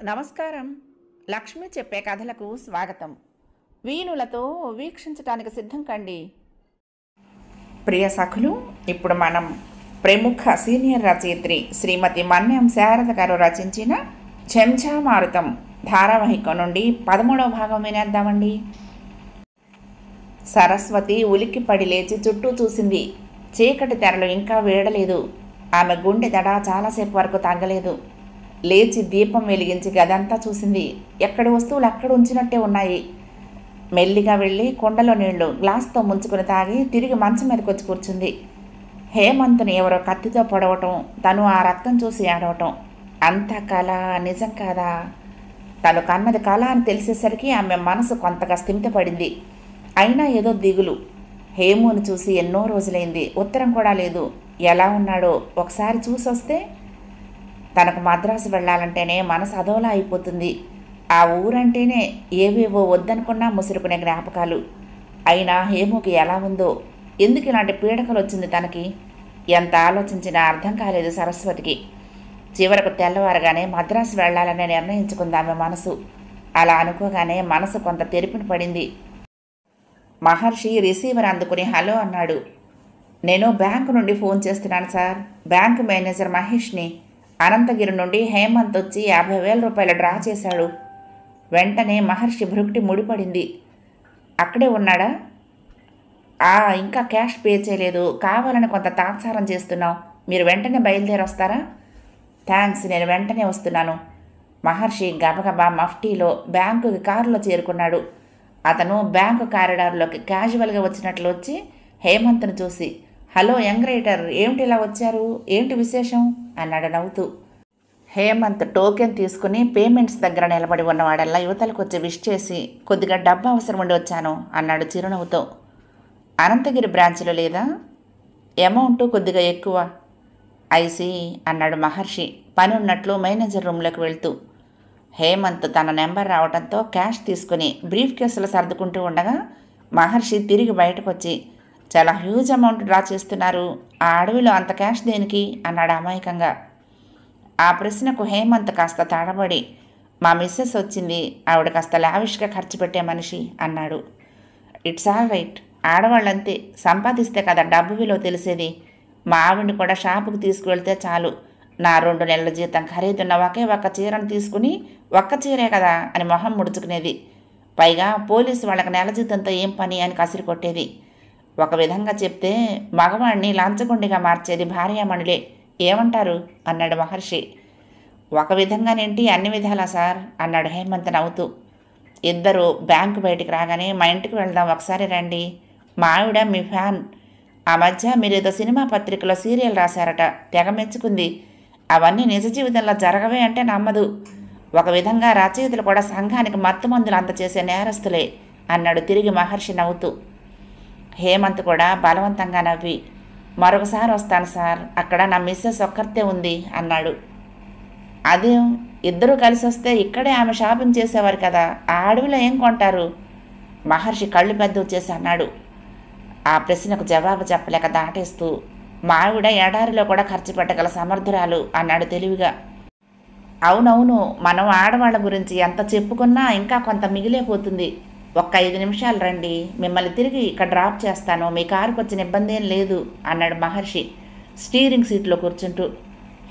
నమస్కారం. లక్ష్మి చెప్పే కథలకు స్వాగతం. వీణులతో వీక్షించటానికి సిద్ధం కండి. ప్రియ సఖులు, ఇప్పుడు మనం ప్రముఖ సీనియర్ రచయిత్రి శ్రీమతి మన్యం శారద గారు రచించిన చెంచామారుతం ధారావాహికం నుండి 13వ భాగం వినేద్దామండి. సరస్వతి ఉలిక్కిపడి లేచి చుట్టూ చూసింది. చీకటి తెరలు ఇంకా వీడలేదు. ఆమె గుండె దడ చాలాసేపు వరకు తగ్గలేదు. లేచి దీపం వెలిగించి గదంతా చూసింది. ఎక్కడి వస్తువులు అక్కడ ఉంచినట్టే ఉన్నాయి. మెల్లిగా వెళ్ళి కుండలో నీళ్లు గ్లాస్తో ముంచుకుని తాగి తిరిగి మంచం మీదకి వచ్చి కూర్చుంది. హేమంత్ని ఎవరో కత్తితో పొడవటం, తను ఆ రక్తం చూసి ఏడవటం, అంతా కళ నిజం కాదా? తను కన్నది కళ అని తెలిసేసరికి ఆమె మనసు కొంతగా స్థిమితపడింది. అయినా ఏదో దిగులు. హేముని చూసి ఎన్నో రోజులైంది. ఉత్తరం కూడా లేదు. ఎలా ఉన్నాడో ఒకసారి చూసొస్తే. తనకు మద్రాసు వెళ్ళాలంటేనే మనసు అదోలా అయిపోతుంది. ఆ ఊరంటేనే ఏవేవో వద్దనుకున్నా ముసురుకునే జ్ఞాపకాలు. అయినా హేముకి ఎలా ఉందో, ఎందుకు ఇలాంటి పీడకలు వచ్చింది తనకి? ఎంత ఆలోచించినా అర్థం కాలేదు సరస్వతికి. చివరకు తెల్లవారగానే మద్రాసు వెళ్ళాలని నిర్ణయించుకుంది ఆమె మనసు. అలా అనుకోగానే మనసు కొంత తెరిపిన పడింది. మహర్షి రిసీవర్ అందుకుని హలో అన్నాడు. నేను బ్యాంకు నుండి ఫోన్ చేస్తున్నాను సార్. బ్యాంకు మేనేజర్ మహేష్ని. అనంతగిరి నుండి హేమంత్ వచ్చి 50,000 రూపాయలు డ్రా చేశాడు. వెంటనే మహర్షి భృకుటి ముడిపడింది. అక్కడే ఉన్నాడా? ఇంకా క్యాష్ పే చేయలేదు. కావాలని కొంత తాత్సారం చేస్తున్నాం. మీరు వెంటనే బయలుదేరి వస్తారా? థ్యాంక్స్, నేను వెంటనే వస్తున్నాను. మహర్షి గబగబా మఫ్టీలో బ్యాంకుకి కారులో చేరుకున్నాడు. అతను బ్యాంకు కారిడార్లోకి క్యాజువల్గా వచ్చినట్లు వచ్చి హేమంత్ను చూసి, హలో యంగ్ రైటర్, ఏమిటి ఇలా వచ్చారు? ఏంటి విశేషం అన్నాడు నవ్వుతూ. హేమంత్ టోకెన్ తీసుకుని పేమెంట్స్ దగ్గర నిలబడి ఉన్నవాడల్లా యువతలకు వచ్చి విష్ చేసి, కొద్దిగా డబ్బు అవసరం ఉండి వచ్చాను అన్నాడు చిరునవ్వుతో. అనంతగిరి బ్రాంచ్లో లేదా? అమౌంట్ కొద్దిగా ఎక్కువ. ఐసి అన్నాడు మహర్షి పని ఉన్నట్లు మేనేజర్ రూమ్లోకి వెళ్తూ. హేమంత్ తన నెంబర్ రావడంతో క్యాష్ తీసుకుని బ్రీఫ్ కేసులు సర్దుకుంటూ ఉండగా మహర్షి తిరిగి బయటకు వచ్చి, చాలా హ్యూజ్ అమౌంట్ డ్రా చేస్తున్నారు. ఆ అడవిలో అంత క్యాష్ దేనికి అన్నాడు అమాయకంగా. ఆ ప్రశ్నకు హేమంత్ కాస్త తడబడి, మా మిస్సెస్ వచ్చింది, ఆవిడ కాస్త లావిష్గా ఖర్చు పెట్టే మనిషి అన్నాడు. ఇట్స్ ఆల్ రైట్, ఆడవాళ్ళంతే, సంపాదిస్తే కదా డబ్బు విలువ తెలిసేది. మా ఆవిడ్ని కూడా షాపుకి తీసుకువెళ్తే చాలు, నా 2 నెలల జీతం ఖరీదున్న ఒకే ఒక్క చీరను తీసుకుని ఒక్క చీరే కదా అని మొహం ముడుచుకునేది. పైగా పోలీసు వాళ్ళకి నెల జీతంతో ఏం పని అని కసిరి కొట్టేది. ఒక విధంగా చెప్తే మగవాణ్ణి లంచగొండిగా మార్చేది భార్యామణులే. ఏమంటారు అన్నాడు మహర్షి. ఒక విధంగానేంటి, అన్ని విధాలా సార్ అన్నాడు హేమంత్ నవ్వుతూ. ఇద్దరు బ్యాంకు బయటికి రాగానే మా ఇంటికి వెళ్దాం, ఒకసారి రండి. మా ఆవిడ మీ ఫ్యాన్. ఆ మధ్య మీరేదో సినిమా పత్రికలో సీరియల్ రాశారట, తెగ మెచ్చుకుంది. అవన్నీ నిజ జీవితంలో జరగవే అంటే నమ్మదు. ఒక విధంగా రచయితలు కూడా సంఘానికి మత్తుమందులు అందచేసే నేరస్తులే అన్నాడు తిరిగి మహర్షి నవ్వుతూ. హేమంత్ కూడా బలవంతంగా నవ్వి, మరొకసారి వస్తాను సార్, అక్కడ నా మిస్సెస్ ఒక్కరితే ఉంది అన్నాడు. అదేం, ఇద్దరూ కలిసి వస్తే ఇక్కడే ఆమె షాపింగ్ చేసేవారు కదా, ఆ అడవిలో ఏం కొంటారు? మహర్షి కళ్ళు పెద్ద చేసి అన్నాడు. ఆ ప్రశ్నకు జవాబు చెప్పలేక దాటేస్తూ, మా ఆవిడ ఎడారిలో కూడా ఖర్చు పెట్టగల సమర్థురాలు అన్నాడు తెలివిగా. అవునవును, మనం ఆడవాళ్ళ గురించి ఎంత చెప్పుకున్నా ఇంకా కొంత మిగిలిపోతుంది. ఒక్క 5 నిమిషాలు రండి, మిమ్మల్ని తిరిగి ఇక్కడ డ్రాప్ చేస్తాను, మీ కారుకు వచ్చిన ఇబ్బంది ఏం లేదు అన్నాడు మహర్షి స్టీరింగ్ సీట్లో కూర్చుంటూ.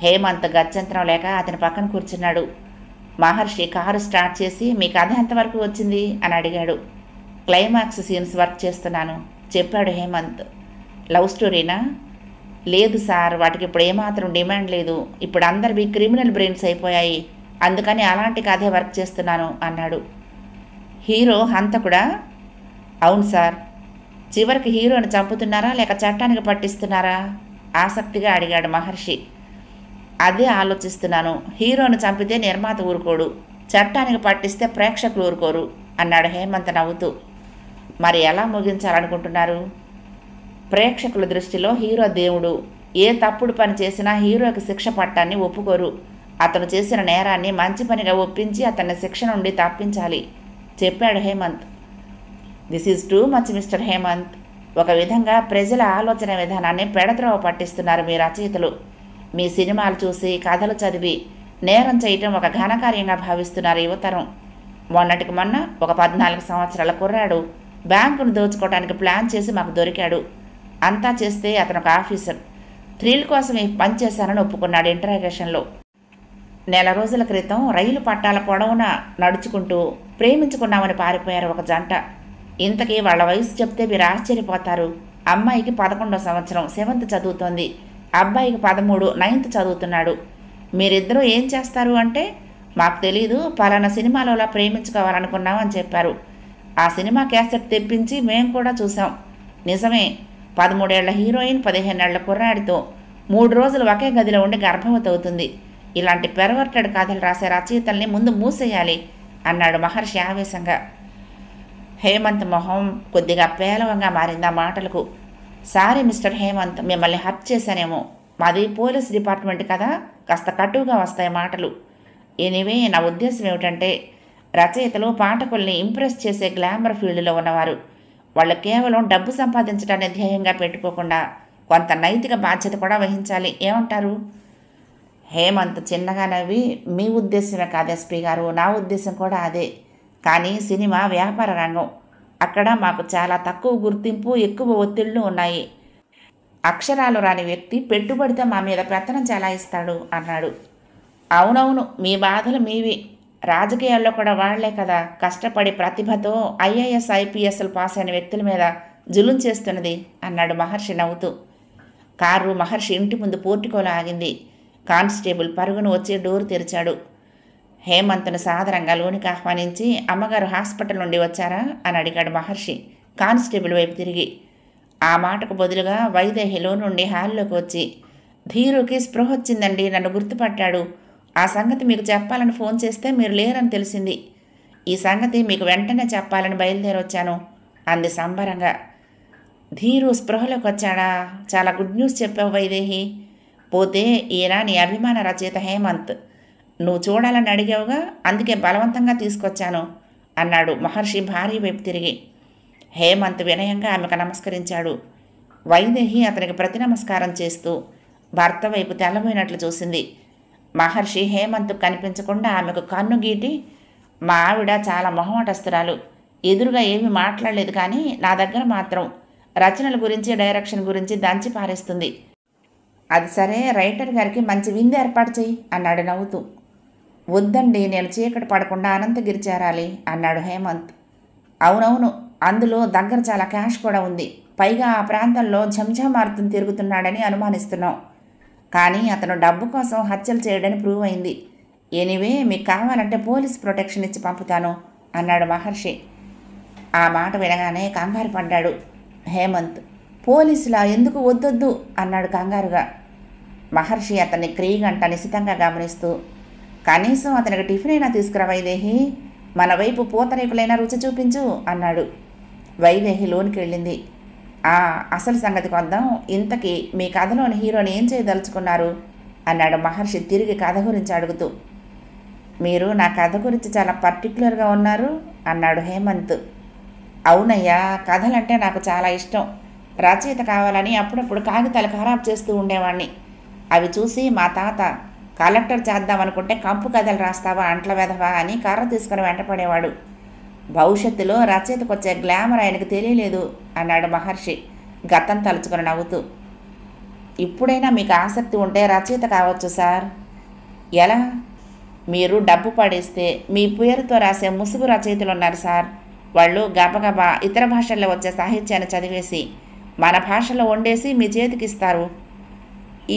హేమంత్ గత్యంతరం లేక అతని పక్కన కూర్చున్నాడు. మహర్షి కారు స్టార్ట్ చేసి, మీ కథ ఎంతవరకు వచ్చింది అని అడిగాడు. క్లైమాక్స్ సీన్స్ వర్క్ చేస్తున్నాను చెప్పాడు హేమంత్. లవ్ స్టోరీనా? లేదు సార్, వాటికి ఇప్పుడు ఏమాత్రం డిమాండ్ లేదు. ఇప్పుడు అందరివి క్రిమినల్ బ్రెయిన్స్ అయిపోయాయి, అందుకని అలాంటి కథే వర్క్ చేస్తున్నాను అన్నాడు. హీరో హంతకుడా? అవును సార్. చివరికి హీరోని చంపుతున్నారా లేక చట్టానికి పట్టిస్తున్నారా ఆసక్తిగా అడిగాడు మహర్షి. అదే ఆలోచిస్తున్నాను. హీరోను చంపితే నిర్మాత ఊరుకోడు, చట్టానికి పట్టిస్తే ప్రేక్షకులు ఊరుకోరు అన్నాడు హేమంత్ నవ్వుతూ. మరి ఎలా ముగించాలనుకుంటున్నారు? ప్రేక్షకుల దృష్టిలో హీరో దేవుడు. ఏ తప్పుడు పని చేసినా హీరోకి శిక్ష పట్టాన్ని ఒప్పుకోరు. అతను చేసిన నేరాన్ని మంచి పనిగా ఒప్పించి అతన్ని శిక్ష నుండి తప్పించాలి చెప్పాడు Hemant. This is too much mister Hemant. ఒక విధంగా ప్రజల ఆలోచన విధానాన్ని పెడత్రోవ పట్టిస్తున్నారు మీ రచయితలు. మీ సినిమాలు చూసి కథలు చదివి నేరం చేయటం ఒక ఘనకార్యంగా భావిస్తున్నారు యువతరం. మొన్నటికి మొన్న ఒక 14 సంవత్సరాల కుర్రాడు బ్యాంకును దోచుకోవడానికి ప్లాన్ చేసి మాకు దొరికాడు. అంతా చేస్తే అతను ఒక ఆఫీసర్. థ్రిల్ కోసం ఈ పని చేశానని ఒప్పుకున్నాడు ఇంటరాగేషన్లో. నెల రోజుల క్రితం రైలు పట్టాల పొడవున నడుచుకుంటూ ప్రేమించుకున్నామని పారిపోయారు ఒక జంట. ఇంతకీ వాళ్ళ వయసు చెప్తే మీరు ఆశ్చర్యపోతారు. అమ్మాయికి 11వ సంవత్సరం 7th చదువుతోంది, అబ్బాయికి 13 9th చదువుతున్నాడు. మీరిద్దరూ ఏం చేస్తారు అంటే, మాకు తెలీదు, పలానా సినిమాలోలా ప్రేమించుకోవాలనుకున్నాం అని చెప్పారు. ఆ సినిమా క్యాసెట్ తెప్పించి మేము కూడా చూసాం. నిజమే, 13 ఏళ్ల హీరోయిన్ 15 ఏళ్ల కుర్రాడితో 3 రోజులు ఒకే గదిలో ఉండి గర్భవతి అవుతుంది. ఇలాంటి పెరవర్టెడ్ కథలు రాసే రచయితల్ని ముందు మూసేయాలి అన్నాడు మహర్షి ఆవేశంగా. హేమంత్ మొహం కొద్దిగా పేలవంగా మారింది ఆ మాటలకు. సారీ మిస్టర్ హేమంత్, మిమ్మల్ని హర్ట్ చేశానేమో. మాది పోలీస్ డిపార్ట్మెంట్ కదా, కాస్త కటువుగా వస్తాయి మాటలు. ఎనీవే, నా ఉద్దేశం ఏమిటంటే, రచయితలు పాఠకుల్ని ఇంప్రెస్ చేసే గ్లామర్ ఫీల్డ్లో ఉన్నవారు. వాళ్ళు కేవలం డబ్బు సంపాదించడాన్ని ధ్యేయంగా పెట్టుకోకుండా కొంత నైతిక బాధ్యత కూడా వహించాలి. ఏమంటారు? హేమంత్ చిన్నగా నవ్వి, మీ ఉద్దేశమే కాదు ఎస్పీ గారు, నా ఉద్దేశం కూడా అదే. కానీ సినిమా వ్యాపార రంగం. అక్కడ మాకు చాలా తక్కువ గుర్తింపు, ఎక్కువ ఒత్తిళ్లు ఉన్నాయి. అక్షరాలు రాని వ్యక్తి పెట్టుబడితో మా మీద పెత్తనం చెలాయిస్తాడు అన్నాడు. అవునవును, మీ బాధలు మీవి. రాజకీయాల్లో కూడా వాళ్లే కదా కష్టపడి ప్రతిభతో ఐఏఎస్ ఐపీఎస్లు పాస్ అయిన వ్యక్తుల మీద జులుం చేస్తున్నది అన్నాడు మహర్షి నవ్వుతూ. కారు మహర్షి ఇంటి ముందు పోర్టికోలో ఆగింది. కానిస్టేబుల్ పరుగును వచ్చి డోరు తెరిచాడు. హేమంత్ను సాదరంగా లోనికి ఆహ్వానించి, అమ్మగారు హాస్పిటల్ నుండి వచ్చారా అని అడిగాడు మహర్షి కానిస్టేబుల్ వైపు తిరిగి. ఆ మాటకు బదులుగా వైదేహిలో నుండి హాల్లోకి వచ్చి, ధీరుకి స్పృహ వచ్చిందండి, నన్ను గుర్తుపట్టాడు. ఆ సంగతి మీకు చెప్పాలని ఫోన్ చేస్తే మీరు లేరని తెలిసింది. ఈ సంగతి మీకు వెంటనే చెప్పాలని బయలుదేరొచ్చాను అంది సంబరంగా. ధీరు స్పృహలోకి వచ్చాడా? చాలా గుడ్ న్యూస్ చెప్పావు వైదేహి. పోతే ఈయన నీ అభిమాన రచయిత హేమంత్. నువ్వు చూడాలని అడిగావుగా, అందుకే బలవంతంగా తీసుకొచ్చాను అన్నాడు మహర్షి భార్య వైపు తిరిగి. హేమంత్ వినయంగా ఆమెకు నమస్కరించాడు. వైదేహి అతనికి ప్రతి నమస్కారం చేస్తూ భర్త వైపు తెల్లబోయినట్లు చూసింది. మహర్షి హేమంత్ కనిపించకుండా ఆమెకు కన్ను గీటి, మా ఆవిడ చాలా మొహమాటస్తురాలు, ఎదురుగా ఏమీ మాట్లాడలేదు, కానీ నా దగ్గర మాత్రం రచనల గురించి డైరెక్షన్ గురించి దంచి పారేస్తుంది. అది సరే, రైటర్ గారికి మంచి విందు ఏర్పాటు చెయ్యి అన్నాడు నవ్వుతూ. వద్దండి, నేను చీకటి పడకుండా అనంతగిరి చేరాలి అన్నాడు హేమంత్. అవునవును, అందులో దగ్గర చాలా క్యాష్ కూడా ఉంది. పైగా ఆ ప్రాంతంలో ఝంఝామారుతుని తిరుగుతున్నాడని అనుమానిస్తున్నాం. కానీ అతను డబ్బు కోసం హత్యలు చేయడని ప్రూవ్ అయింది. ఎనీవే, మీకు కావాలంటే పోలీస్ ప్రొటెక్షన్ ఇచ్చి పంపుతాను అన్నాడు మహర్షి. ఆ మాట వినగానే కంగారు పడ్డాడు హేమంత్. పోలీసులా? ఎందుకు? వద్దొద్దు అన్నాడు కంగారుగా. మహర్షి అతన్ని క్రీగంట నిశితంగా గమనిస్తూ, కనీసం అతనికి టిఫిన్ అయినా తీసుకురా వైదేహి, మన వైపు పూతరేకులైనా రుచి చూపించు అన్నాడు. వైదేహి లోనికి వెళ్ళింది. అసలు సంగతికి వద్దాం. ఇంతకీ మీ కథలోని హీరోని ఏం చేయదలుచుకున్నారు అన్నాడు మహర్షి తిరిగి కథ గురించి అడుగుతూ. మీరు నా కథ గురించి చాలా పర్టికులర్గా ఉన్నారు అన్నాడు హేమంత్. అవునయ్యా, కథలంటే నాకు చాలా ఇష్టం. రచయిత కావాలని అప్పుడప్పుడు కాగితాలు ఖరాబ్ చేస్తూ ఉండేవాణ్ణి. అవి చూసి మా తాత, కలెక్టర్ చేద్దామనుకుంటే కంపు కథలు రాస్తావా అంట్ల వెధవా అని కర్ర తీసుకుని వెంటపడేవాడు. భవిష్యత్తులో రచయితకు వచ్చే గ్లామర్ ఆయనకు తెలియలేదు అన్నాడు మహర్షి గతం తలుచుకుని నవ్వుతూ. ఇప్పుడైనా మీకు ఆసక్తి ఉంటే రచయిత కావచ్చు సార్. ఎలా? మీరు డబ్బు పడేస్తే మీ పేరుతో రాసే ముసుగు రచయితలు ఉన్నారు సార్. వాళ్ళు గబగబా ఇతర భాషల్లో వచ్చే సాహిత్యాన్ని చదివేసి మన భాషలో వండేసి మీ చేతికిస్తారు.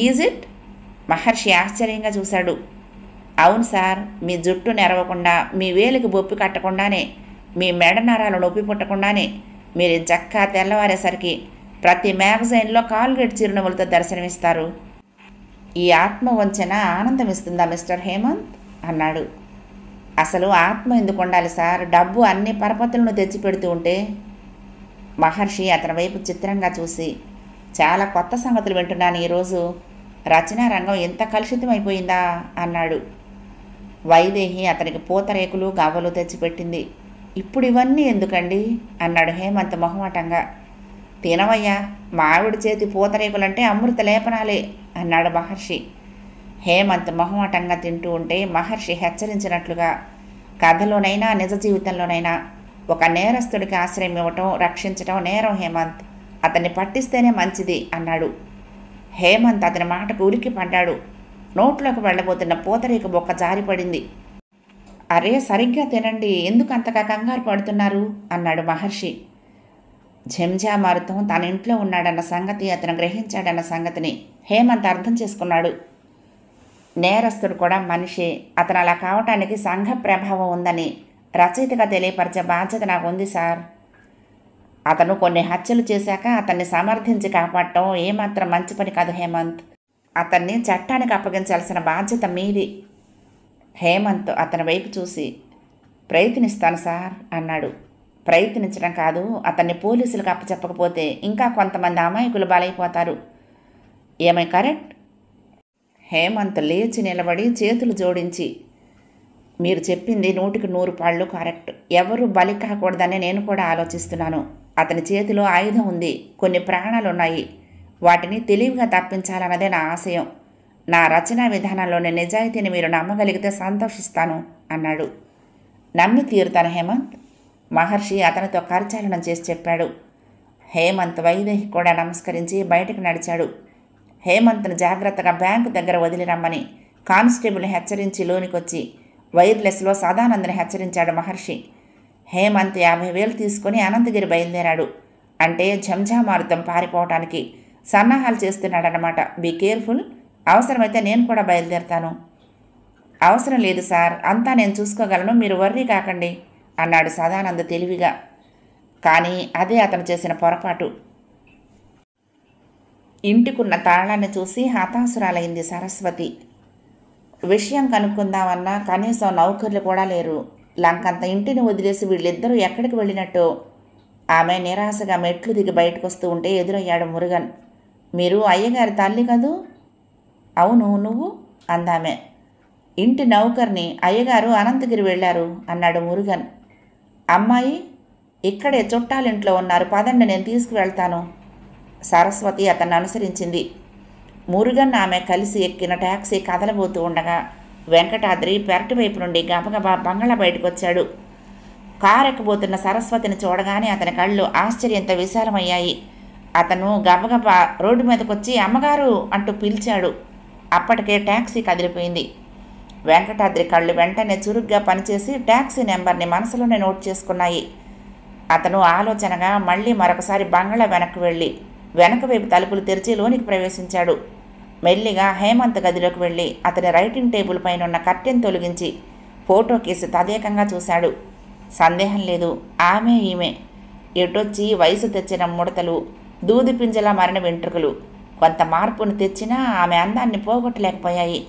Is it? మహర్షి ఆశ్చర్యంగా చూశాడు. అవును సార్, మీ జుట్టు నెరవకుండా, మీ వేలికి బొప్పి కట్టకుండానే, మీ మెడ నరాలు నొప్పి పుట్టకుండానే మీరు చక్కా తెల్లవారేసరికి ప్రతి మ్యాగజైన్లో కాల్గేట్ చిరునవ్వులతో దర్శనమిస్తారు. ఈ ఆత్మవంచన ఆనందమిస్తుందా మిస్టర్ హేమంత్ అన్నాడు. అసలు ఆత్మ ఎందుకు ఉండాలి సార్? డబ్బు అన్ని పరపతులను తెచ్చిపెడుతూ ఉంటే. మహర్షి అతని వైపు చిత్రంగా చూసి, చాలా కొత్త సంగతులు వింటున్నాను ఈరోజు. రచనా రంగం ఎంత కలుషితమైపోయిందా అన్నాడు. వైదేహి అతనికి పూతరేకులు గవ్వలు తెచ్చిపెట్టింది. ఇప్పుడు ఇవన్నీ ఎందుకండి అన్నాడు హేమంత్ మొహమాటంగా. తినవయ్యా, మావిడి చేతి పూతరేకులంటే అమృత లేపనాలే అన్నాడు మహర్షి. హేమంత్ మొహమాటంగా తింటూ ఉంటే మహర్షి హెచ్చరించినట్లుగా కథలోనైనా నిజ జీవితంలోనైనా ఒక నేరస్తుడికి ఆశ్రయం ఇవ్వటం, రక్షించటం నేరం హేమంత్. అతన్ని పట్టిస్తేనే మంచిది అన్నాడు. హేమంత్ అతని మాటకు ఉలిక్కి పడ్డాడు. నోట్లోకి వెళ్ళబోతున్న పూతరేకు బొక్క జారిపడింది. అరే, సరిగ్గా తినండి, ఎందుకు అంతగా కంగారు పడుతున్నారు అన్నాడు మహర్షి. ఝంఝామారుతం తన ఇంట్లో ఉన్నాడన్న సంగతి అతను గ్రహించాడన్న సంగతిని హేమంత్ అర్థం చేసుకున్నాడు. నేరస్తుడు కూడా మనిషే, అతను అలా కావటానికి సంఘ ప్రభావం ఉందని రచయితగా తెలియపరిచే బాధ్యత నాకు ఉంది సార్. అతను కొన్ని హత్యలు చేశాక అతన్ని సమర్థించి కాపాడటం ఏమాత్రం మంచి పని కాదు హేమంత్. అతన్ని చట్టానికి అప్పగించాల్సిన బాధ్యత మీది. హేమంత్ అతని వైపు చూసి, ప్రయత్నిస్తాను సార్ అన్నాడు. ప్రయత్నించడం కాదు, అతన్ని పోలీసులకు అప్పచెప్పకపోతే ఇంకా కొంతమంది అమాయకులు బలైపోతారు. ఏమై కరెక్ట్? హేమంత్ లేచి నిలబడి చేతులు జోడించి, మీరు చెప్పింది 100% కరెక్ట్. ఎవరు బలి కాకూడదని నేను కూడా ఆలోచిస్తున్నాను. అతని చేతిలో ఆయుధం ఉంది, కొన్ని ప్రాణాలున్నాయి. వాటిని తెలివిగా తప్పించాలన్నదే నా ఆశయం. నా రచనా విధానంలోని నిజాయితీని మీరు నమ్మగలిగితే సంతోషిస్తాను అన్నాడు. నమ్మి తీరుతాను హేమంత్, మహర్షి అతనితో కరచాలనం చేసి చెప్పాడు. హేమంత్ వైదేహి కూడా నమస్కరించి బయటకు నడిచాడు. హేమంత్ను జాగ్రత్తగా బ్యాంకు దగ్గర వదిలి రమ్మని కానిస్టేబుల్ని హెచ్చరించి లోనికొచ్చి వైర్లెస్లో సదానందని హెచ్చరించాడు మహర్షి. హేమంత్ 50,000 తీసుకుని అనంతగిరి బయలుదేరాడు. అంటే ఝంఝామారుతం పారిపోవటానికి సన్నాహాలు చేస్తున్నాడన్నమాట. బీ కేర్ఫుల్, అవసరమైతే నేను కూడా బయలుదేరతాను. అవసరం లేదు సార్, అంతా నేను చూసుకోగలను, మీరు వర్రీ కాకండి అన్నాడు సదానంద్ తెలివిగా. కానీ అదే అతను చేసిన పొరపాటు. ఇంటికున్న తాళాన్ని చూసి హతాశురాలైంది సరస్వతి. విషయం కనుక్కుందామన్నా కనీసం నౌకర్లు కూడా లేరు. లంకంత ఇంటిని వదిలేసి వీళ్ళిద్దరూ ఎక్కడికి వెళ్ళినట్టో. ఆమె నిరాశగా మెట్లు దిగి బయటకు వస్తూ ఉంటే ఎదురయ్యాడు మురుగన్. మీరు అయ్యగారి తల్లి కదూ? అవును, నువ్వు అందామె. ఇంటి నౌకర్ని, అయ్యగారు అనంతగిరి వెళ్ళారు అన్నాడు మురుగన్. అమ్మాయి ఇక్కడే చుట్టాలింట్లో ఉన్నారు, పదండి నేను తీసుకువెళ్తాను. సరస్వతి అతన్ని అనుసరించింది. మురుగన్ ఆమె కలిసి ఎక్కిన ట్యాక్సీ కదలబోతూ ఉండగా వెంకటాద్రి పెరటి వైపు నుండి గబగబా బంగళా బయటకు వచ్చాడు. కారు ఎక్కబోతున్న సరస్వతిని చూడగానే అతని కళ్ళు ఆశ్చర్యంతో విశాలమయ్యాయి. అతను గబగబా రోడ్డు మీదకొచ్చి అమ్మగారు అంటూ పిలిచాడు. అప్పటికే ట్యాక్సీ కదిలిపోయింది. వెంకటాద్రి కళ్ళు వెంటనే చురుగ్గా పనిచేసి ట్యాక్సీ నెంబర్ని మనసులోనే నోట్ చేసుకున్నాయి. అతను ఆలోచనగా మళ్ళీ మరొకసారి బంగళా వెనక్కి వెళ్ళి వెనక వైపు తలుపులు తెరిచి లోనికి ప్రవేశించాడు. మెల్లిగా హేమంత్ గదిలోకి వెళ్ళి అతని రైటింగ్ టేబుల్ పైన ఉన్న కర్టెన్ తొలగించి ఫోటో కేసి తదేకంగా చూశాడు. సందేహం లేదు, ఆమె ఈమె. ఎటొచ్చి వయసు తెచ్చిన ముడతలు, దూది పింజలా మారిన వెంట్రుకలు కొంత మార్పును తెచ్చినా ఆమె అందాన్ని పోగొట్టలేకపోయాయి.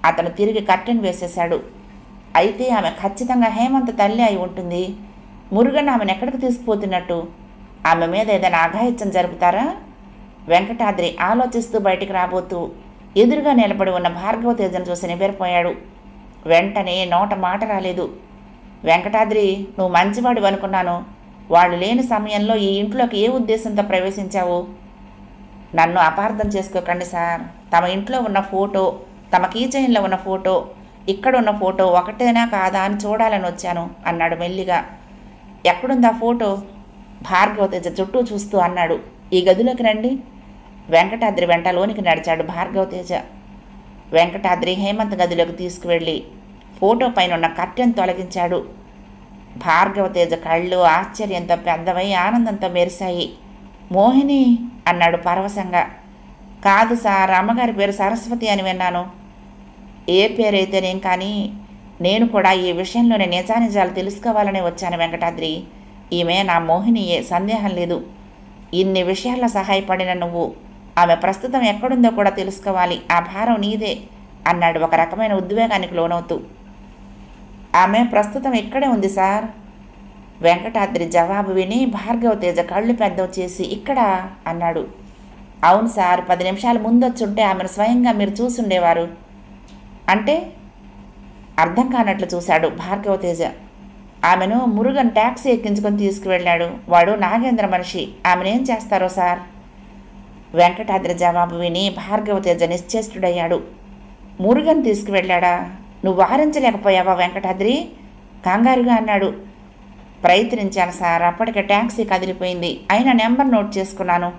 అతను తిరిగి కర్టెన్ వేసేశాడు. అయితే ఆమె ఖచ్చితంగా హేమంత్ తల్లి అయి ఉంటుంది. మురుగన్ ఆమెను ఎక్కడికి తీసుకుపోతున్నట్టు? ఆమె మీద ఏదైనా అఘాయిత్యం జరుపుతారా? వెంకటాద్రి ఆలోచిస్తూ బయటికి రాబోతూ ఎదురుగా నిలబడి ఉన్న భార్గవ తేజను చూసి నివ్వెరపోయాడు. వెంటనే నోట మాట రాలేదు. వెంకటాద్రి, నువ్వు మంచివాడు అనుకున్నాను. వాళ్ళు లేని సమయంలో ఈ ఇంట్లోకి ఏ ఉద్దేశంతో ప్రవేశించావు? నన్ను అపార్థం చేసుకోకండి సార్. తమ ఇంట్లో ఉన్న ఫోటో, తమ కీచైన్లో ఉన్న ఫోటో, ఇక్కడున్న ఫోటో ఒకటేనా కాదా అని చూడాలని వచ్చాను అన్నాడు మెల్లిగా. ఎక్కడుందా ఫోటో? భార్గవ తేజ చుట్టూ చూస్తూ అన్నాడు. ఈ గదిలోకి రండి. వెంకటాద్రి వెంట లోనికి నడిచాడు భార్గవ తేజ. వెంకటాద్రి హేమంత్ గదిలోకి తీసుకువెళ్ళి ఫోటో పైన ఉన్న కర్టెన్ తొలగించాడు. భార్గవ తేజ కళ్ళు ఆశ్చర్యంతో పెద్దవై ఆనందంతో మెరిశాయి. మోహిని అన్నాడు పరవశంగా. కాదు సార్, అమ్మగారి పేరు సరస్వతి అని విన్నాను. ఏ పేరైతేనేం కానీ నేను కూడా ఈ విషయంలోనే నిజానిజాలు తెలుసుకోవాలని వచ్చాను వెంకటాద్రి. ఈమె నా మోహినియే, సందేహం లేదు. ఇన్ని విషయాల్లో సహాయపడిన నువ్వు ఆమె ప్రస్తుతం ఎక్కడుందో కూడా తెలుసుకోవాలి. ఆ భారం నీదే అన్నాడు ఒక రకమైన ఉద్వేగానికి లోనవుతూ. ఆమె ప్రస్తుతం ఇక్కడే ఉంది సార్. వెంకటాద్రి జవాబు విని భార్గవ తేజ కళ్ళు పెద్దవి చేసి ఇక్కడ అన్నాడు. అవును సార్, 10 నిమిషాల ముందొచ్చుంటే ఆమెను స్వయంగా మీరు చూసుండేవారు. అంటే? అర్థం కానట్లు చూశాడు భార్గవ తేజ. ఆమెను మురుగన్ ట్యాక్సీ ఎక్కించుకొని తీసుకువెళ్ళాడు. వాడు నాగేంద్ర మనిషి. ఆమెనేం చేస్తారో సార్? వెంకటాద్రి జవాబు విని భార్గవతేజ నిశ్చేష్టుడయ్యాడు. మురుగన్ తీసుకువెళ్ళాడా? నువ్వు వారించలేకపోయావా వెంకటాద్రి? కంగారుగా అన్నాడు. ప్రయత్నించాను సార్, అప్పటికే ట్యాక్సీ కదిలిపోయింది. అయినా నెంబర్ నోట్ చేసుకున్నాను.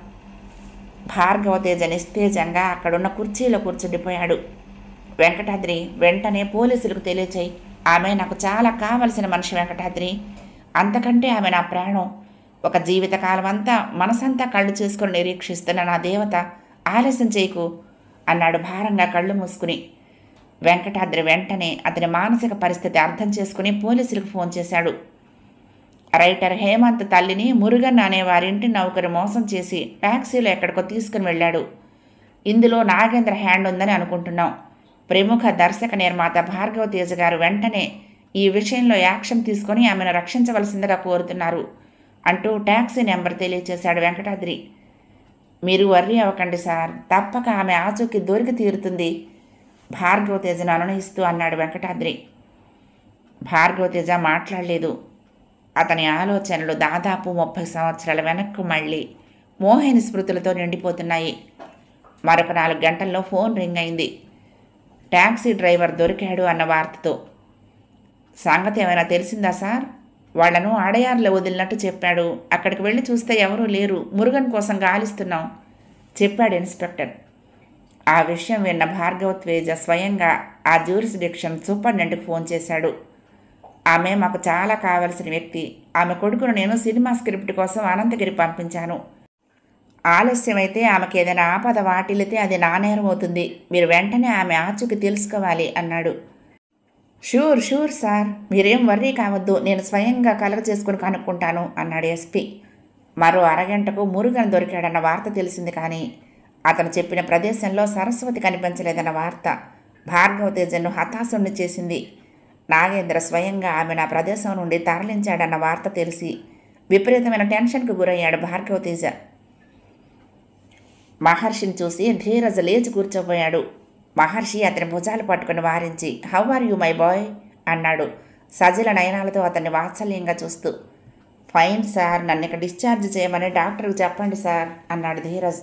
భార్గవతేజ నిస్తేజంగా అక్కడున్న కుర్చీలో కూర్చుండిపోయాడు. వెంకటాద్రి, వెంటనే పోలీసులకు తెలియచేయి. ఆమె నాకు చాలా కావలసిన మనిషి వెంకటాద్రి. అంతకంటే ఆమె నా ప్రాణం. ఒక జీవితకాలం అంతా మనసంతా కళ్ళు చేసుకుని నిరీక్షిస్తున్న నా దేవత. ఆలస్యం చేయకు అన్నాడు భారంగా కళ్ళు మూసుకుని. వెంకటాద్రి వెంటనే అతని మానసిక పరిస్థితి అర్థం చేసుకుని పోలీసులకు ఫోన్ చేశాడు. రైటర్ హేమంత్ తల్లిని మురుగన్ అనే వారింటి నౌకరు మోసం చేసి ట్యాక్సీలో ఎక్కడికో తీసుకుని వెళ్ళాడు. ఇందులో నాగేంద్ర హ్యాండ్ ఉందని అనుకుంటున్నాం. ప్రముఖ దర్శక నిర్మాత భార్గవతేజ గారు వెంటనే ఈ విషయంలో యాక్షన్ తీసుకొని ఆమెను రక్షించవలసిందిగా కోరుతున్నారు అంటూ ట్యాక్సీ నెంబర్ తెలియచేశాడు వెంకటాద్రి. మీరు వర్రీ అవ్వకండి సార్, తప్పక ఆమె ఆచూకీ దొరికి తీరుతుంది భార్గవతేజను అనునయిస్తూ అన్నాడు వెంకటాద్రి. భార్గవతేజ మాట్లాడలేదు. అతని ఆలోచనలు దాదాపు 30 సంవత్సరాల వెనక్కు మళ్ళీ మోహిని స్మృతులతో నిండిపోతున్నాయి. మరొక 4 గంటల్లో ఫోన్ రింగ్ అయింది. ట్యాక్సీ డ్రైవర్ దొరికాడు అన్న వార్తతో. సంగతి ఏమైనా తెలిసిందా సార్? వాళ్లను అడయార్లో వదిలినట్టు చెప్పాడు. అక్కడికి వెళ్ళి చూస్తే ఎవరూ లేరు. మురుగన్ కోసం గాలిస్తున్నాం చెప్పాడు ఇన్స్పెక్టర్. ఆ విషయం విన్న భార్గవతేజ స్వయంగా ఆ జ్యూరిస్డిక్షన్ సూపరింటెండెంట్కి ఫోన్ చేశాడు. ఆమె మాకు చాలా కావలసిన వ్యక్తి. ఆమె కొడుకును నేను సినిమా స్క్రిప్ట్ కోసం అనంతగిరి పంపించాను. ఆలస్యమైతే ఆమెకు ఏదైనా ఆపద వాటిల్లితే అది నా నేరం అవుతుంది. మీరు వెంటనే ఆమె ఆచూకీ తెలుసుకోవాలి అన్నాడు. షూర్ షూర్ సార్, మీరేం వర్రీ కావద్దు. నేను స్వయంగా కలగ చేసుకుని కనుక్కుంటాను అన్నాడు ఎస్పీ. మరో అరగంటకు మురుగన్ దొరికాడన్న వార్త తెలిసింది. కానీ అతను చెప్పిన ప్రదేశంలో సరస్వతి కనిపించలేదన్న వార్త భార్గవతేజను హతాశుణ్ణి చేసింది. నాగేంద్ర స్వయంగా ఆమెను ఆ ప్రదేశం నుండి తరలించాడన్న వార్త తెలిసి విపరీతమైన టెన్షన్కు గురయ్యాడు భార్గవతేజ. మహర్షిని చూసి ధీరజ్ లేచి కూర్చోబోయాడు. మహర్షి అతని భుజాలు పట్టుకుని వారించి, how are you my boy అన్నాడు సజల నయనాలతో అతన్ని వాత్సల్యంగా చూస్తూ. ఫైన్ సార్, నన్ను ఇక డిశ్చార్జ్ చేయమని డాక్టర్కి చెప్పండి సార్ అన్నాడు ధీరజ్.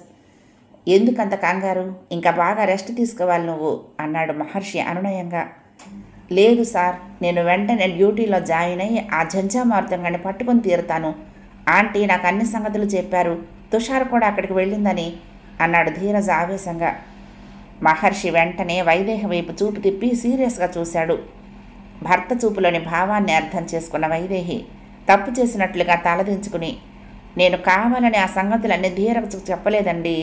ఎందుకంత కంగారు? ఇంకా బాగా రెస్ట్ తీసుకోవాలి నువ్వు అన్నాడు మహర్షి అనునయంగా. లేదు సార్, నేను వెంటనే డ్యూటీలో జాయిన్ అయ్యి ఆ జంజామారుతంగాని పట్టుకొని తీరుతాను. ఆంటీ నాకు అన్ని సంగతులు చెప్పారు. తుషార్ కూడా అక్కడికి వెళ్ళిందని అన్నాడు ధీరజ్ ఆవేశంగా. మహర్షి వెంటనే వైదేహి వైపు చూపు తిప్పి సీరియస్గా చూశాడు. భర్త చూపులోని భావాన్ని అర్థం చేసుకున్న వైదేహి తప్పు చేసినట్లుగా తలదించుకుని, నేను కావాలని ఆ సంగతులన్నీ ధీరజ్కు చెప్పలేదండి.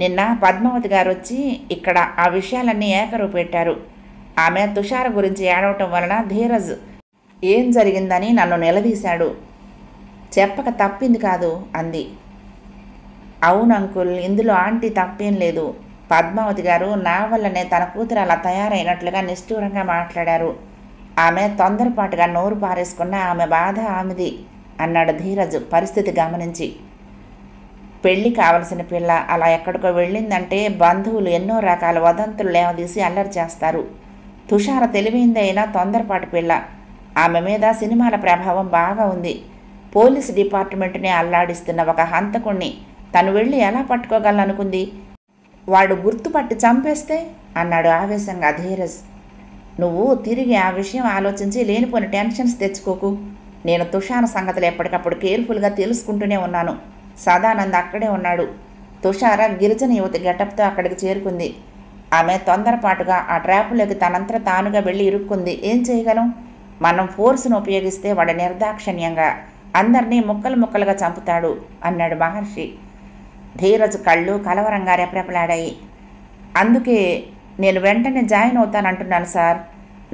నిన్న పద్మావతి గారు వచ్చి ఇక్కడ ఆ విషయాలన్నీ ఏకరువు పెట్టారు. ఆమె తుషార్ గురించి ఏడవటం వలన ధీరజ్ ఏం జరిగిందని నన్ను నిలదీశాడు. చెప్పక తప్పింది కాదు అంది. అవును అంకుల్, ఇందులో ఆంటీ తప్పేం లేదు. పద్మావతి గారు నా వల్లనే తన కూతురు అలా తయారైనట్లుగా నిష్ఠూరంగా మాట్లాడారు. ఆమె తొందరపాటుగా నోరు పారేసుకున్న ఆమె బాధ ఆమెది అన్నాడు ధీరజ్ పరిస్థితి గమనించి. పెళ్లి కావలసిన పిల్ల అలా ఎక్కడికో వెళ్ళిందంటే బంధువులు ఎన్నో రకాల వదంతులు లేవదీసి అల్లరి చేస్తారు. తుషార తెలివైంది అయినా తొందరపాటు పిల్ల. ఆమె మీద సినిమాల ప్రభావం బాగా ఉంది. పోలీసు డిపార్ట్మెంట్ని అల్లాడిస్తున్న ఒక హంతకుణ్ణి తను వెళ్ళి ఎలా పట్టుకోగలనుకుంది? వాడు గుర్తుపట్టి చంపేస్తే అన్నాడు ఆవేశంగా ధీరజ్. నువ్వు తిరిగి ఆ విషయం ఆలోచించి లేనిపోని టెన్షన్స్ తెచ్చుకోకు. నేను తుషార్ సంగతులు ఎప్పటికప్పుడు కేర్ఫుల్గా తెలుసుకుంటూనే ఉన్నాను. సదానంద్ అక్కడే ఉన్నాడు. తుషార గిరిజన యువతి గెటప్తో అక్కడికి చేరుకుంది. ఆమె తొందరపాటుగా ఆ ట్రాపులోకి తనంతట తానుగా వెళ్ళి ఇరుక్కుంది. ఏం చేయగలం? మనం ఫోర్స్ను ఉపయోగిస్తే వాడు నిర్దాక్షణ్యంగా అందరినీ ముక్కలు ముక్కలుగా చంపుతాడు అన్నాడు మహర్షి. ధీరజ్ కళ్ళు కలవరంగా రెపరెపలాడాయి. అందుకే నేను వెంటనే జాయిన్ అవుతానంటున్నాను సార్.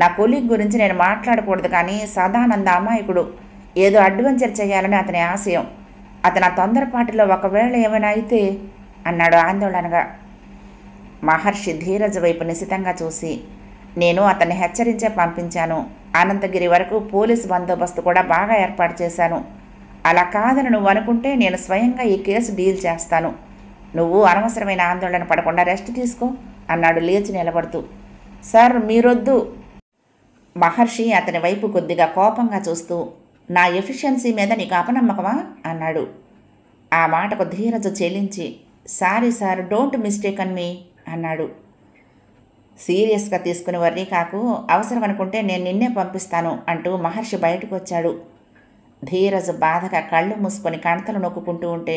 నా కొలీగ్ గురించి నేను మాట్లాడకూడదు, కానీ సదానంద అమాయకుడు. ఏదో అడ్వెంచర్ చేయాలని అతని ఆశయం. అతను ఆ తొందరపాటులో ఒకవేళ ఏమైనా అయితే అన్నాడు ఆందోళనగా. మహర్షి ధీరజ్ వైపు నిశితంగా చూసి, నేను అతన్ని హెచ్చరించే పంపించాను. అనంతగిరి వరకు పోలీసు బందోబస్తు కూడా బాగా ఏర్పాటు చేశాను. అలా కాదని నువ్వు అనుకుంటే నేను స్వయంగా ఈ కేసు డీల్ చేస్తాను. నువ్వు అనవసరమైన ఆందోళన పడకుండా రెస్ట్ తీసుకో అన్నాడు లేచి నిలబడుతూ. సార్ మీరొద్దు. మహర్షి అతని వైపు కొద్దిగా కోపంగా చూస్తూ, నా ఎఫిషియన్సీ మీద నీకు అపనమ్మకమా అన్నాడు. ఆ మాటకు ధీరజు చెల్లించి, సారీ సార్, డోంట్ మిస్టేక్ అన్ మీ అన్నాడు. సీరియస్గా తీసుకుని వర్రీ కాకు, అవసరం అనుకుంటే నేను నిన్నే పంపిస్తాను అంటూ మహర్షి బయటకు వచ్చాడు. ధీరజు బాధగా కళ్ళు మూసుకొని కణతలు నొక్కుంటూ ఉంటే,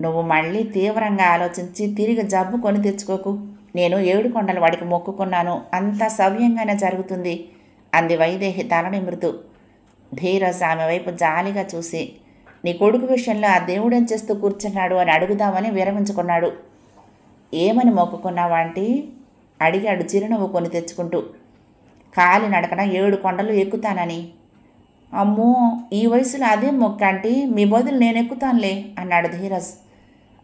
నువ్వు మళ్ళీ తీవ్రంగా ఆలోచించి తిరిగి జబ్బు కొని తెచ్చుకోకు. నేను 7 కొండల వాడికి మొక్కుకున్నాను, అంతా సవ్యంగానే జరుగుతుంది అంది వైదేహి తల నిమురుతూ. ధీరజ్ ఆమె వైపు జాలిగా చూసి, నీ కొడుకు విషయంలో ఆ దేవుడేం చేస్తూ కూర్చున్నాడు అని అడుగుదామని విరమించుకున్నాడు. ఏమని మొక్కుకున్నావాంటి అడిగాడు చిరునవ్వు కొని తెచ్చుకుంటూ. కాలి నడకన 7 కొండలు ఎక్కుతానని. అమ్మో, ఈ వయసులో అదేం మొక్కంటి, మీ బదులు నేను ఎక్కుతానులే అన్నాడు ధీరజ్.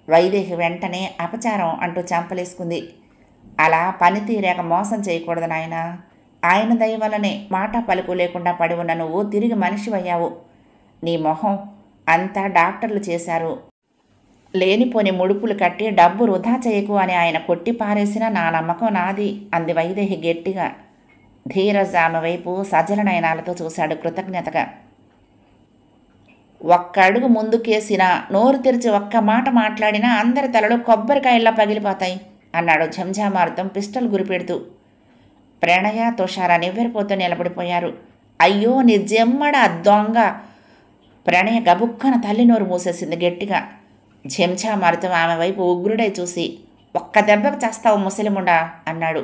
వైదేహి వెంటనే అపచారం అంటూ చంపలేసుకుంది. అలా పనితీరాక మోసం చేయకూడదు నాయనా. ఆయన దయ వల్లనే మాట పలుకు లేకుండా పడి ఉన్న నువ్వు తిరిగి మనిషివయ్యావు. నీ మొహం అంతా డాక్టర్లు చేశారు. లేనిపోని ముడుపులు కట్టి డబ్బు వృధా చేయకు అని ఆయన కొట్టి పారేసిన నా నమ్మకం నాది అంది వైదేహి గట్టిగా. ధీరజ్ ఆమె వైపు సజల నయనాలతో చూశాడు కృతజ్ఞతగా. ఒక్క అడుగు ముందుకేసినా, నోరు తెరిచి ఒక్క మాట మాట్లాడినా అందరి తలలో కొబ్బరికాయల్లా పగిలిపోతాయి అన్నాడు ఝంఝామారుతం పిస్టల్ గురిపెడుతూ. ప్రణయ, తుషార నివ్వెరపోతూ నిలబడిపోయారు. అయ్యో నీ జమ్మడ దొంగ! ప్రణయ గబుక్కన తల్లి నోరు మూసేసింది గట్టిగా. ఝంఝామారుతం ఆమె వైపు ఉగ్రుడై చూసి, ఒక్క దెబ్బకు చేస్తావు ముసలిముండా అన్నాడు.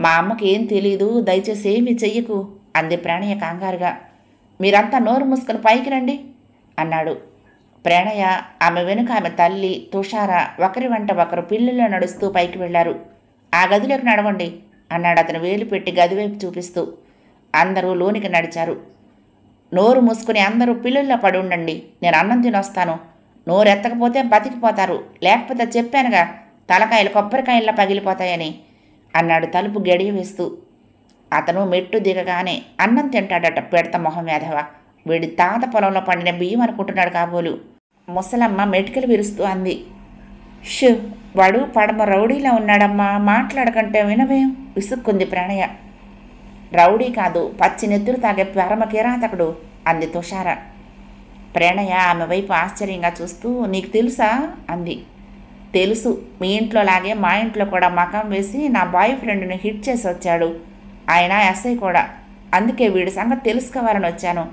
మా అమ్మకి ఏం తెలీదు, దయచేసి ఏమీ చెయ్యకు అంది ప్రణయ కంగారుగా. మీరంతా నోరు మూసుకొని పైకి రండి అన్నాడు. ప్రణయ, ఆమె వెనుక ఆమె తల్లి, తుషార ఒకరి వెంట ఒకరు పిల్లుల్లో నడుస్తూ పైకి వెళ్లారు. ఆ గదిలోకి నడవండి అన్నాడు అతను వేలు పెట్టి గదివైపు చూపిస్తూ. అందరూ లోనికి నడిచారు. నోరు మూసుకుని అందరూ పిల్లుల్లో పడి ఉండండి, నేను అన్నం తినొస్తాను. నోరెత్తకపోతే బతికిపోతారు, లేకపోతే చెప్పానుగా తలకాయలు కొబ్బరికాయల్లా పగిలిపోతాయని అన్నాడు తలుపు గడియ వేస్తూ. అతను మెట్టు దిగగానే అన్నం తింటాడట పెడత మొహం వేధవ, వీడి తాత పొలంలో పండిన బియ్యం అనుకుంటున్నాడు కాబోలు. ముసలమ్మ మెటికలు విరుస్తూ అంది. షు, వాడు పడమ రౌడీలా ఉన్నాడమ్మా, మాట్లాడకంటే వినవేం విసుక్కుంది ప్రణయ. రౌడీ కాదు, పచ్చి నెత్తురు తాగే పరమ కిరాతకుడు అంది తుషార. ప్రణయ ఆమె వైపు ఆశ్చర్యంగా చూస్తూ, నీకు తెలుసా అంది. తెలుసు, మీ ఇంట్లో లాగే మా ఇంట్లో కూడా మకం వేసి నా బాయ్ ఫ్రెండ్ని హిట్ చేసి వచ్చాడు. ఆయన ఎస్ఐ కూడా, అందుకే వీడి సంగతి తెలుసుకోవాలని వచ్చాను.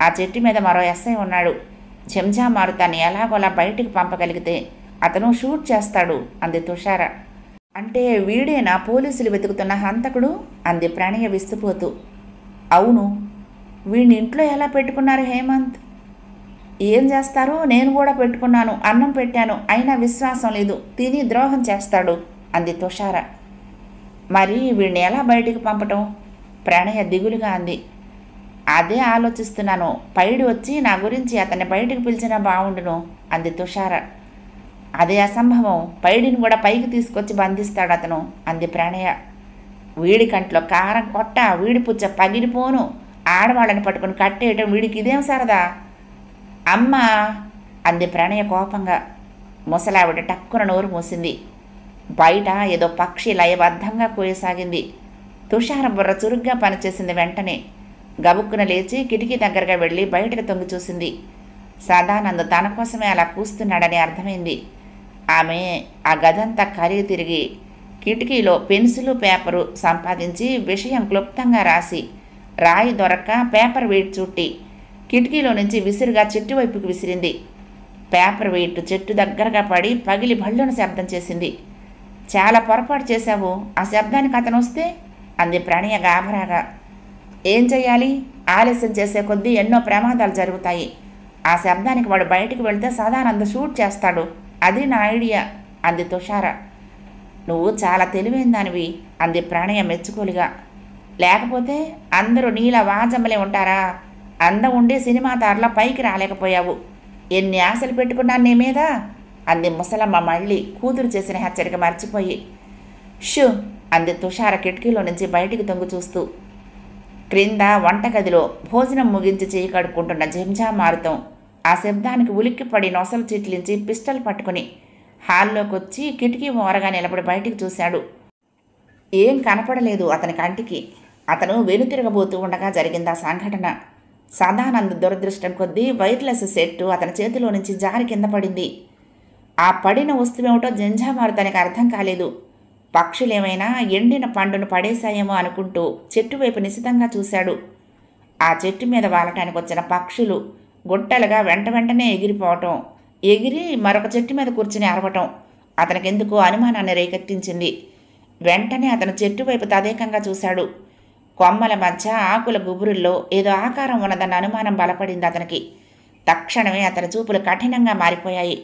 ఆ చెట్టు మీద మరో ఎస్ఐ ఉన్నాడు. ఝంఝామారుతాన్ని ఎలాగోలా బయటికి పంపగలిగితే అతను షూట్ చేస్తాడు అంది తుషార. అంటే వీడేనా పోలీసులు వెతుకుతున్న హంతకుడు అంది ప్రణయ విస్తుపోతూ. అవును. వీడిని ఇంట్లో ఎలా పెట్టుకున్నారు హేమంత్? ఏం చేస్తారు, నేను కూడా పెట్టుకున్నాను, అన్నం పెట్టాను, అయినా విశ్వాసం లేదు, తిని ద్రోహం చేస్తాడు అంది తుషార. మరి వీడిని ఎలా బయటికి పంపటం? ప్రణయ దిగులుగా అంది. అదే ఆలోచిస్తున్నాను, పైడి వచ్చి నా గురించి అతన్ని బయటికి పిలిచినా బాగుండును అంది తుషార. అదే అసంభవం, పైడిని కూడా పైకి తీసుకొచ్చి బంధిస్తాడు అతను అంది ప్రణయ. వీడి కంట్లో కారం కొట్ట, వీడి పుచ్చ పగిలిపోను, ఆడవాళ్ళని పట్టుకుని కట్టేయటం వీడికి ఇదేం సరదా? అమ్మా అంది ప్రణయ కోపంగా. ముసలావిడ టక్కున నోరు మూసింది. బయట ఏదో పక్షి లయబద్ధంగా కోయసాగింది. తుషార బుర్ర చురుగ్గా పనిచేసింది. వెంటనే గబుక్కున లేచి కిటికీ దగ్గరగా వెళ్ళి బయటకు తొంగి చూసింది. సదానంద్ తన కోసమే అలా కూస్తున్నాడని అర్థమైంది. ఆమె ఆ గదంతా కరిగి తిరిగి కిటికీలో పెన్సిలు పేపరు సంపాదించి విషయం క్లుప్తంగా రాసి, రాయి దొరక్క పేపర్ వెయిట్ చుట్టి కిటికీలో నుంచి విసిరుగా చెట్టు వైపుకి విసిరింది. పేపర్ వెయిట్ చెట్టు దగ్గరగా పడి పగిలి భళ్ళున శబ్దం చేసింది. చాలా పొరపాటు చేశావు, ఆ శబ్దానికి అతను వస్తే అంది ప్రణయ గాభరాగా. ఏం చెయ్యాలి, ఆలస్యం చేసే కొద్దీ ఎన్నో ప్రమాదాలు జరుగుతాయి. ఆ శబ్దానికి వాడు బయటికి వెళ్తే సదానంద షూట్ చేస్తాడు, అది నా ఐడియా అంది తుషార. నువ్వు చాలా తెలివైన దానివి అంది ప్రణయ మెచ్చుకోలుగా. లేకపోతే అందరూ నీలా వాజమ్మలే ఉంటారా? అందం ఉండి సినిమా తారలా పైకి రాలేకపోయావు. ఎన్ని ఆశలు పెట్టుకున్నాను నీ మీద అంది ముసలమ్మ మళ్ళీ కూతురు చేసిన హెచ్చరిక మర్చిపోయి. షూ అంది తుషార కిటికీలో నుంచి బయటికి తొంగి చూస్తూ. క్రింద వంటగదిలో భోజనం ముగించి చేయి కడుక్కుంటున్న ఝంఝామారుతం ఆ శబ్దానికి ఉలిక్కిపడి నొసలు చిట్లించి పిస్టల్ పట్టుకుని హాల్లోకి వచ్చి కిటికీ ఓరగా నిలబడి బయటికి చూశాడు. ఏం కనపడలేదు అతని కంటికి. అతను వెనుతిరగబోతూ ఉండగా జరిగింది ఆ సంఘటన. సదానంద్ దురదృష్టం కొద్దీ వైర్లెస్ సెట్టు అతని చేతిలో నుంచి జారి కింద పడింది. ఆ పడిన వస్తువేమిటో జంఝామారు తనకు అర్థం కాలేదు. పక్షులేమైనా ఎండిన పండును పడేశాయేమో అనుకుంటూ చెట్టు వైపు నిశితంగా చూశాడు. ఆ చెట్టు మీద వాలటానికి వచ్చిన పక్షులు గుట్టలుగా వెంటనే ఎగిరిపోవటం, ఎగిరి మరొక చెట్టు మీద కూర్చుని అరవటం అతనికెందుకో అనుమానాన్ని రేకెత్తించింది. వెంటనే అతను చెట్టు వైపు తదేకంగా చూశాడు. కొమ్మల మధ్య ఆకుల గుబురుల్లో ఏదో ఆకారం ఉన్నదన్న అనుమానం బలపడింది అతనికి. తక్షణమే అతని చూపులు కఠినంగా మారిపోయాయి.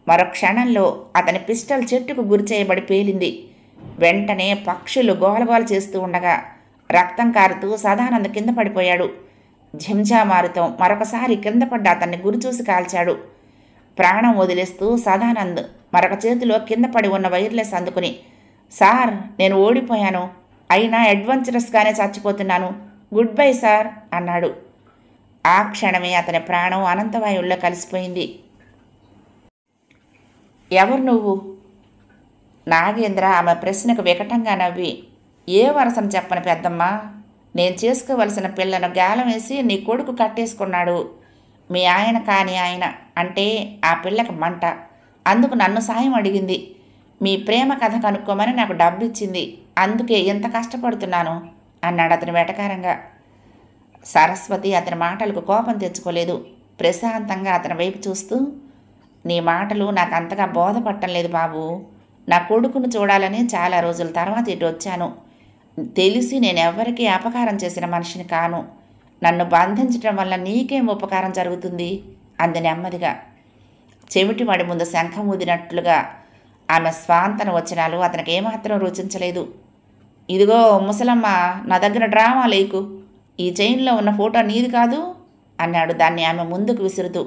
మరో క్షణంలో అతని పిస్టల్ చెట్టుకు గురిచేయబడి పేలింది. వెంటనే పక్షులు గోలగోల చేస్తూ ఉండగా రక్తం కారుతూ సదానంద్ కింద పడిపోయాడు. ఝంఝామారుతం మరొకసారి కింద పడ్డ అతన్ని గురిచూసి కాల్చాడు. ప్రాణం వదిలేస్తూ సదానంద్ మరొక చేతిలో కింద పడి ఉన్న వైర్లెస్ అందుకుని, సార్, నేను ఓడిపోయాను, అయినా అడ్వెంచరస్గానే చచ్చిపోతున్నాను, గుడ్ బై సార్ అన్నాడు. ఆ క్షణమే అతని ప్రాణం అనంతవాయువుల్లో కలిసిపోయింది. ఎవరు నువ్వు? నాగేంద్ర ఆమె ప్రశ్నకు వికటంగా నవ్వి, ఏ వరసను చెప్పను పెద్దమ్మ, నేను చేసుకోవలసిన పిల్లను గాలం వేసి నీ కొడుకు కట్టేసుకున్నాడు. మీ ఆయన కాని ఆయన అంటే ఆ పిల్లకి మంట, అందుకు నన్ను సాయం అడిగింది. మీ ప్రేమ కథ కనుక్కోమని నాకు డబ్బు ఇచ్చింది, అందుకే ఎంత కష్టపడుతున్నాను అన్నాడు అతను వెటకారంగా. సరస్వతి అతని మాటలకు కోపం తెచ్చుకోలేదు. ప్రశాంతంగా అతని వైపు చూస్తూ, నీ మాటలు నాకు అంతగా బోధపట్టం లేదు బాబు. నా కొడుకును చూడాలని చాలా రోజుల తర్వాత ఇటు వచ్చాను. తెలిసి నేనెవ్వరికీ అపకారం చేసిన మనిషిని కాను. నన్ను బంధించటం వల్ల నీకేం ఉపకారం జరుగుతుంది అంది నెమ్మదిగా. చెవిటివాడి ముందు శంఖం ఊదినట్లుగా ఆమె స్వాంతన వచనాలు అతనికి ఏమాత్రం రుచించలేదు. ఇదిగో ముసలమ్మ, నా దగ్గర డ్రామా లేకు. ఈ చైన్లో ఉన్న ఫోటో నీది కాదు అన్నాడు దాన్ని ఆమె ముందుకు విసురుతూ.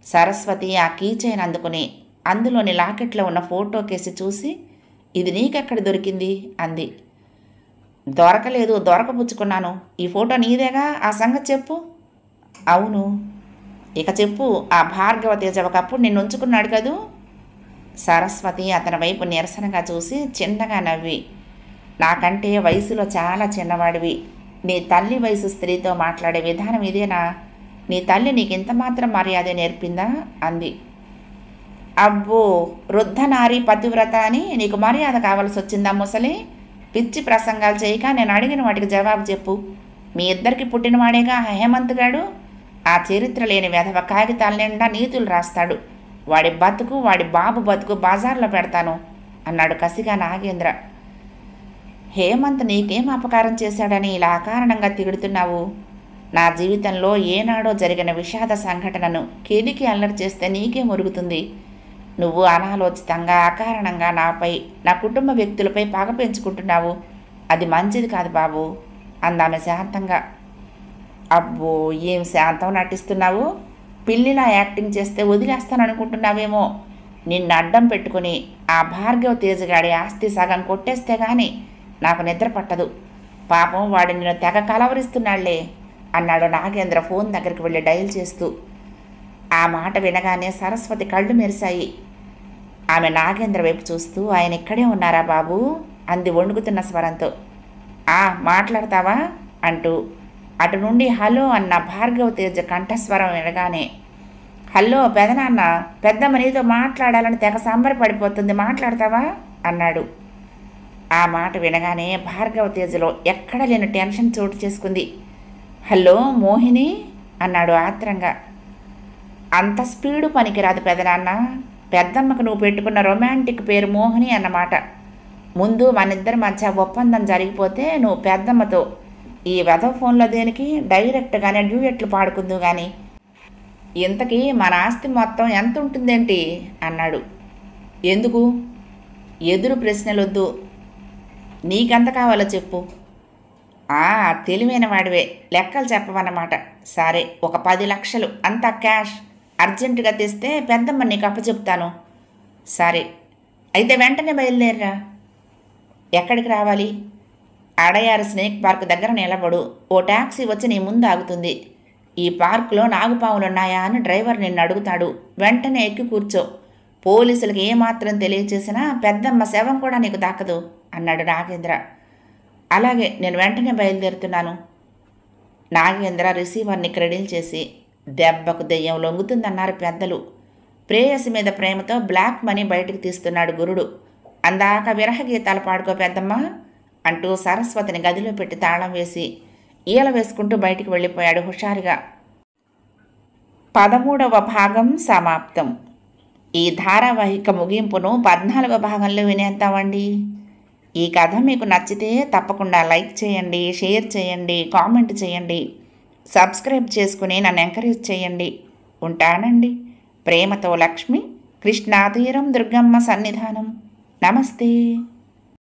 సరస్వతి ఆ కీ చైన్ అందుకుని అందులోని లాకెట్లో ఉన్న ఫోటో కేసి చూసి, ఇది నీకెక్కడ దొరికింది అంది. దొరకలేదు, దొరకపుచ్చుకున్నాను. ఈ ఫోటో నీదేగా, ఆ సంగతి చెప్పు. అవును. ఇక చెప్పు, ఆ భార్గవ తేజ ఒకప్పుడు నిన్ను ఉంచుకున్నాడు కదూ. సరస్వతి అతని వైపు నిరసనగా చూసి చిన్నగా నవ్వి, నాకంటే వయసులో చాలా చిన్నవాడివి. నీ తల్లి వయసు స్త్రీతో మాట్లాడే విధానం ఇదేనా? నీ తల్లి నీకింత మాత్రం మర్యాద నేర్పిందా అంది. అబ్బో, వృద్ధ నారీ పతివ్రత అని నీకు మర్యాద కావాల్సి వచ్చిందా ముసలి? పిచ్చి ప్రసంగాలు చేయక నేను అడిగిన వాటికి జవాబు చెప్పు. మీ ఇద్దరికి పుట్టినవాడేగా హేమంత్ గాడు. ఆ చరిత్ర లేని వెధవ కాగితాల నిండా నీతులు రాస్తాడు. వాడి బతుకు, వాడి బాబు బతుకు బజార్లో పెడతాను అన్నాడు కసిగా నాగేంద్ర. హేమంత్ నీకేం అపకారం చేశాడని ఇలా అకారణంగా తిడుతున్నావు? నా జీవితంలో ఏనాడో జరిగిన విషాద సంఘటనను కెలికి అల్లరి చేస్తే నీకే మురుగుతుంది. నువ్వు అనాలోచితంగా అకారణంగా నాపై, నా కుటుంబ వ్యక్తులపై పగ పెంచుకుంటున్నావు. అది మంచిది కాదు బాబు అందామె శాంతంగా. అబ్బో, ఏం శాంతం నటిస్తున్నావు? పిల్లిలా యాక్టింగ్ చేస్తే వదిలేస్తాననుకుంటున్నావేమో. నిన్ను అడ్డం పెట్టుకుని ఆ భార్గవ తేజగాడి ఆస్తి సగం కొట్టేస్తే గాని నాకు నిద్ర పట్టదు. పాపం వాడు నిన్ను తెగ కలవరిస్తున్నాళ్లే అన్నాడు నాగేంద్ర ఫోన్ దగ్గరికి వెళ్ళి డయల్ చేస్తూ. ఆ మాట వినగానే సరస్వతి కళ్ళు మెరిశాయి. ఆమె నాగేంద్ర వైపు చూస్తూ, ఆయన ఇక్కడే ఉన్నారా బాబు అంది వణుకుతున్న స్వరంతో. మాట్లాడతావా అంటూ అటు నుండి హలో అన్న భార్గవ తేజ కంఠస్వరం వినగానే, హలో పెదనాన్న, పెద్దమ్మ నీతో మాట్లాడాలని తెగ సంబరపడిపోతుంది, మాట్లాడతావా అన్నాడు. ఆ మాట వినగానే భార్గవ తేజలో ఎక్కడ లేని టెన్షన్ చోటు చేసుకుంది. హలో మోహిని అన్నాడు ఆత్రంగా. అంత స్పీడు పనికిరాదు పెదనాన్న. పెద్దమ్మకు నువ్వు పెట్టుకున్న రొమాంటిక్ పేరు మోహిని అన్నమాట. ముందు మనిద్దరి మధ్య ఒప్పందం జరిగిపోతే నువ్వు పెద్దమ్మతో ఈ వెధవ ఫోన్లో దేనికి, డైరెక్ట్గానే డ్యూయెట్లు పాడుకుందు కానీ. ఇంతకీ మన ఆస్తి మొత్తం ఎంత ఉంటుందేంటి అన్నాడు. ఎందుకు? ఎదురు ప్రశ్నలొద్దు, నీకెంత కావాలో చెప్పు. తెలివైన వాడివే, లెక్కలు చెప్పవన్నమాట. సరే, ఒక 10 లక్షలు, అంతా క్యాష్. అర్జెంటుగా తెస్తే పెద్దమ్మ నీకు అప్పచెప్తాను. సరే, అయితే వెంటనే బయలుదేరరా. ఎక్కడికి రావాలి? అడయారు స్నేక్ పార్క్ దగ్గర నిలబడు. ఓ ట్యాక్సీ వచ్చి నీ ముందు ఆగుతుంది. ఈ పార్కులో నాగుపాములున్నాయా అని డ్రైవర్ నిన్ను అడుగుతాడు. వెంటనే ఎక్కి కూర్చో. పోలీసులకు ఏమాత్రం తెలియచేసినా పెద్దమ్మ శవం కూడా నీకు దక్కదు అన్నాడు నాగేంద్ర. అలాగే, నేను వెంటనే బయలుదేరుతున్నాను. నాగేంద్ర రిసీవర్ని క్రెడిల్ చేసి, దెబ్బకు దెయ్యం లొంగుతుందన్నారు పెద్దలు. ప్రేయసి మీద ప్రేమతో బ్లాక్ మనీ బయటకు తీస్తున్నాడు గురుడు. అందాక విరహ గీతాలు పాడుకో పెద్దమ్మ అంటూ సరస్వతిని గదిలో పెట్టి తాళం వేసి ఈల వేసుకుంటూ బయటికి వెళ్ళిపోయాడు హుషారుగా. 13వ భాగం సమాప్తం. ఈ ధారావాహిక ముగింపును 14వ భాగంలో వినేద్దామండి. ఈ కథ మీకు నచ్చితే తప్పకుండా లైక్ చేయండి, షేర్ చేయండి, కామెంట్ చేయండి, సబ్స్క్రైబ్ చేసుకుని నన్ను ఎంకరేజ్ చేయండి. ఉంటానండి. ప్రేమతో లక్ష్మి, కృష్ణాతీరం దుర్గమ్మ సన్నిధానం. నమస్తే.